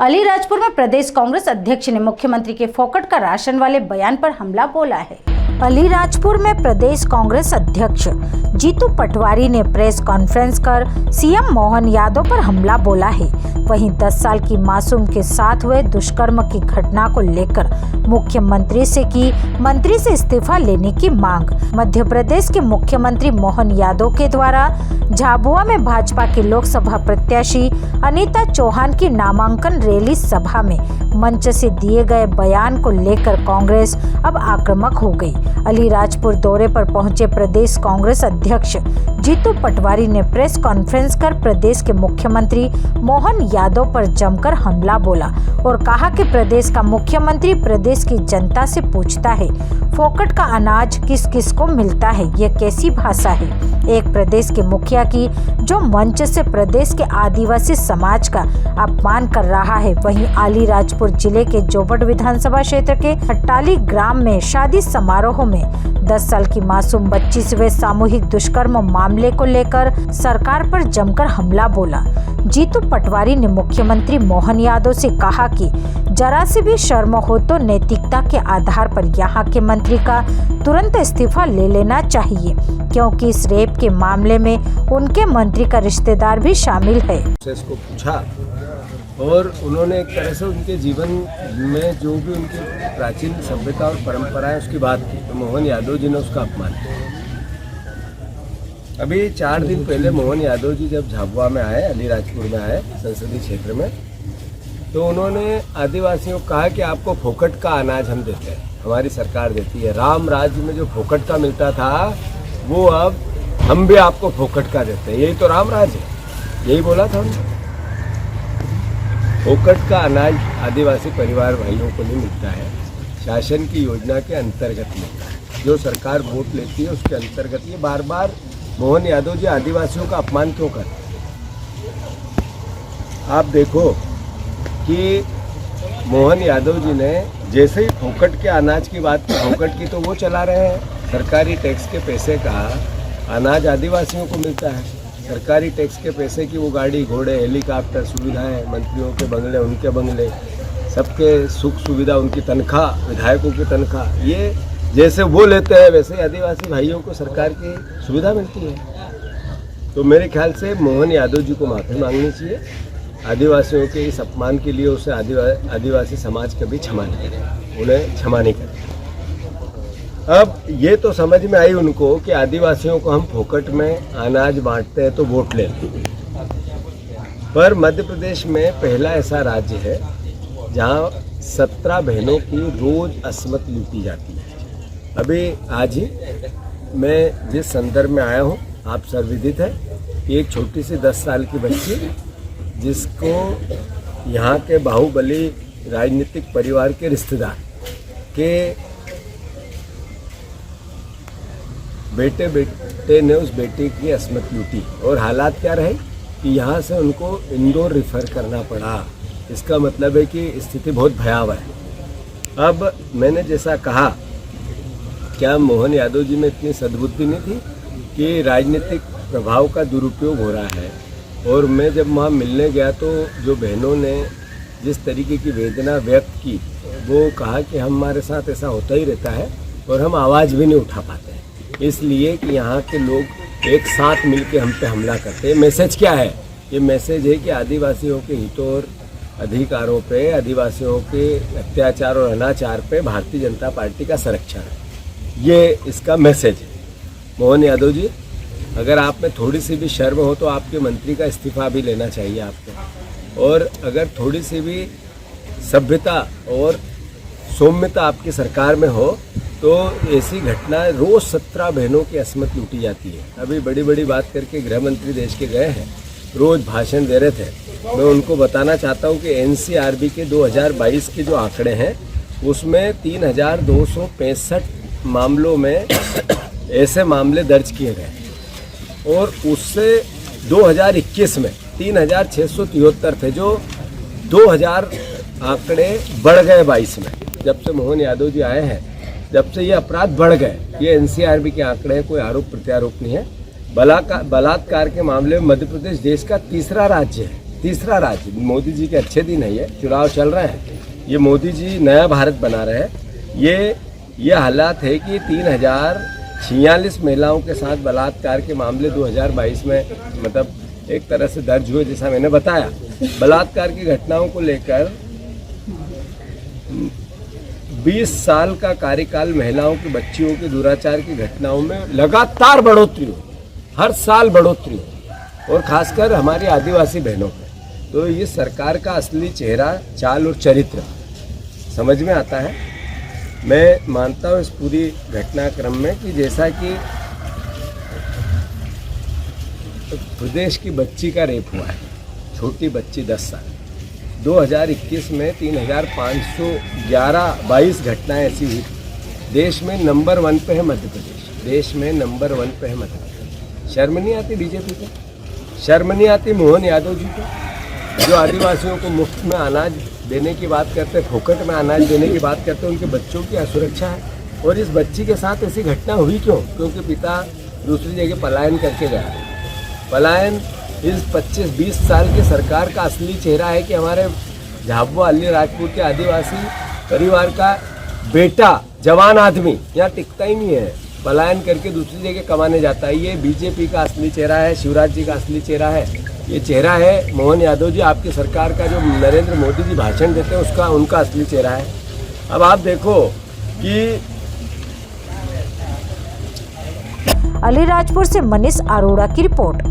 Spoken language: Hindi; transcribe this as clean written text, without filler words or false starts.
अलीराजपुर में प्रदेश कांग्रेस अध्यक्ष ने मुख्यमंत्री के फोकट का राशन वाले बयान पर हमला बोला है। अलीराजपुर में प्रदेश कांग्रेस अध्यक्ष जीतू पटवारी ने प्रेस कॉन्फ्रेंस कर सीएम मोहन यादव पर हमला बोला है। वहीं 10 साल की मासूम के साथ हुए दुष्कर्म की घटना को लेकर मुख्यमंत्री से की मंत्री से इस्तीफा लेने की मांग। मध्य प्रदेश के मुख्यमंत्री मोहन यादव के द्वारा झाबुआ में भाजपा की लोकसभा प्रत्याशी अनीता चौहान की नामांकन रैली सभा में मंच से दिए गए बयान को लेकर कांग्रेस अब आक्रामक हो गई। अलीराजपुर दौरे पर पहुंचे प्रदेश कांग्रेस अध्यक्ष जीतू पटवारी ने प्रेस कॉन्फ्रेंस कर प्रदेश के मुख्यमंत्री मोहन यादव पर जमकर हमला बोला और कहा कि प्रदेश का मुख्यमंत्री प्रदेश की जनता से पूछता है फोकट का अनाज किस किस को मिलता है, यह कैसी भाषा है। एक प्रदेश के मुखिया की जो मंच से प्रदेश के आदिवासी समाज का अपमान कर रहा है। वहीं अलीराजपुर जिले के जोबट विधानसभा क्षेत्र के हट्टाली ग्राम में शादी समारोह में 10 साल की मासूम बच्ची से हुए सामूहिक दुष्कर्म मामले को लेकर सरकार पर जमकर हमला बोला। जीतू पटवारी ने मुख्यमंत्री मोहन यादव से कहा कि जरा से भी शर्म हो तो नैतिकता के आधार पर यहाँ के मंत्री का तुरंत इस्तीफा ले लेना चाहिए, क्योंकि इस रेप के मामले में उनके मंत्री का रिश्तेदार भी शामिल है। इसको पूछा और उन्होंने एक तरह से उनके जीवन में जो भी उनकी प्राचीन सभ्यता और परंपराएं उसकी बात की, तो मोहन यादव जी ने उसका अपमान किया। अभी 4 दिन पहले मोहन यादव जी जब झाबुआ में आए, अलीराजपुर में आए संसदीय क्षेत्र में, तो उन्होंने आदिवासियों को कहा कि आपको फोकट का अनाज हम देते हैं, हमारी सरकार देती है। राम राज्य में जो फोकट का मिलता था वो अब हम भी आपको फोकट का देते हैं, यही तो राम राज है, यही बोला था हमने। फोकट का अनाज आदिवासी परिवार भाइयों को नहीं मिलता है, शासन की योजना के अंतर्गत मिलता है। जो सरकार वोट लेती है उसके अंतर्गत। ये बार बार मोहन यादव जी आदिवासियों का अपमान क्यों करते हैं? आप देखो कि मोहन यादव जी ने जैसे ही फोकट के अनाज की बात की, फोकट की तो वो चला रहे हैं। सरकारी टैक्स के पैसे का अनाज आदिवासियों को मिलता है, सरकारी टैक्स के पैसे की वो गाड़ी घोड़े हेलीकॉप्टर सुविधाएं, मंत्रियों के बंगले उनके बंगले, सबके सुख सुविधा, उनकी तनख्वाह, विधायकों की तनख्वाह, ये जैसे वो लेते हैं वैसे ही आदिवासी भाइयों को सरकार की सुविधा मिलती है। तो मेरे ख्याल से मोहन यादव जी को माफ़ी मांगनी चाहिए। आदिवासियों के इस अपमान के लिए उसे आदिवासी समाज कभी क्षमा नहीं करें, उन्हें क्षमा नहीं करें। अब ये तो समझ में आई उनको कि आदिवासियों को हम फोकट में अनाज बांटते हैं तो वोट ले लें, पर मध्य प्रदेश में पहला ऐसा राज्य है जहां 17 बहनों की रोज असमत लूटी जाती है। अभी आज ही मैं जिस संदर्भ में आया हूं, आप सर्वविदित है कि एक छोटी सी 10 साल की बच्ची जिसको यहाँ के बाहुबली राजनीतिक परिवार के रिश्तेदार के बेटे ने उस बेटे की असमत लूटी और हालात क्या रहे कि यहाँ से उनको इंदौर रिफ़र करना पड़ा। इसका मतलब है कि स्थिति बहुत भयावह है। अब मैंने जैसा कहा, क्या मोहन यादव जी में इतनी सद्बुद्धि नहीं थी कि राजनीतिक प्रभाव का दुरुपयोग हो रहा है? और मैं जब वहाँ मिलने गया तो जो बहनों ने जिस तरीके की वेदना व्यक्त की, वो कहा कि हमारे साथ ऐसा होता ही रहता है और हम आवाज़ भी नहीं उठा पाते हैं, इसलिए कि यहाँ के लोग एक साथ मिलकर हम पे हमला करते हैं। मैसेज क्या है? ये मैसेज है कि आदिवासियों के हितों और अधिकारों पे, आदिवासियों के अत्याचार और अनाचार पे भारतीय जनता पार्टी का संरक्षण है, ये इसका मैसेज है। मोहन यादव जी, अगर आप में थोड़ी सी भी शर्म हो तो आपके मंत्री का इस्तीफा भी लेना चाहिए आपको, और अगर थोड़ी सी भी सभ्यता और सौम्यता आपकी सरकार में हो तो ऐसी घटना रोज़ 17 बहनों की असमत लूटी जाती है। अभी बड़ी बड़ी बात करके गृह मंत्री देश के गए हैं, रोज़ भाषण दे रहे थे। मैं उनको बताना चाहता हूँ कि एनसीआरबी के 2022 के जो आंकड़े हैं उसमें 3265 मामलों में ऐसे मामले दर्ज किए गए और उससे 2021 में 3673 थे, जो 2000 आंकड़े बढ़ गए 22 में। जब से मोहन यादव जी आए हैं, जब से ये अपराध बढ़ गए। ये एनसीआरबी के आंकड़े हैं, कोई आरोप प्रत्यारोप नहीं है। बलात्कार के मामले में मध्य प्रदेश देश का तीसरा राज्य है तीसरा राज्य, मोदी जी के अच्छे दिन है, ये चुनाव चल रहे हैं, ये मोदी जी नया भारत बना रहे हैं। ये हालात है कि 3046 महिलाओं के साथ बलात्कार के मामले 2022 में मतलब एक तरह से दर्ज हुए, जैसा मैंने बताया। बलात्कार की घटनाओं को लेकर 20 साल का कार्यकाल महिलाओं की, बच्चियों की दुराचार की घटनाओं में लगातार बढ़ोतरी हो, हर साल बढ़ोतरी हो, और खासकर हमारी आदिवासी बहनों पर। तो ये सरकार का असली चेहरा, चाल और चरित्र समझ में आता है। मैं मानता हूँ इस पूरी घटनाक्रम में कि जैसा कि प्रदेश की बच्ची का रेप हुआ है, छोटी बच्ची 10 साल, 2021 में 3522 घटनाएं ऐसी हुई। देश में नंबर 1 पे है मध्य प्रदेश, देश में नंबर 1 पे है मध्य प्रदेश। शर्म नहीं आती बीजेपी को? शर्म नहीं आती मोहन यादव जी को, जो आदिवासियों को मुफ्त में अनाज देने की बात करते हैं, फोकट में अनाज देने की बात करते हैं, उनके बच्चों की असुरक्षा है। और इस बच्ची के साथ ऐसी घटना हुई क्यों? क्योंकि पिता दूसरी जगह पलायन करके गया। पलायन इस 25-20 साल की सरकार का असली चेहरा है कि हमारे झाबुआ अलीराजपुर के आदिवासी परिवार का बेटा, जवान आदमी यहाँ टिकता ही नहीं है, पलायन करके दूसरी जगह कमाने जाता है। ये बीजेपी का असली चेहरा है, शिवराज जी का असली चेहरा है, ये चेहरा है मोहन यादव जी, आपकी सरकार का जो नरेंद्र मोदी जी भाषण देते हैं उसका, उनका असली चेहरा है। अब आप देखो कि अलीराजपुर से मनीष अरोड़ा की रिपोर्ट।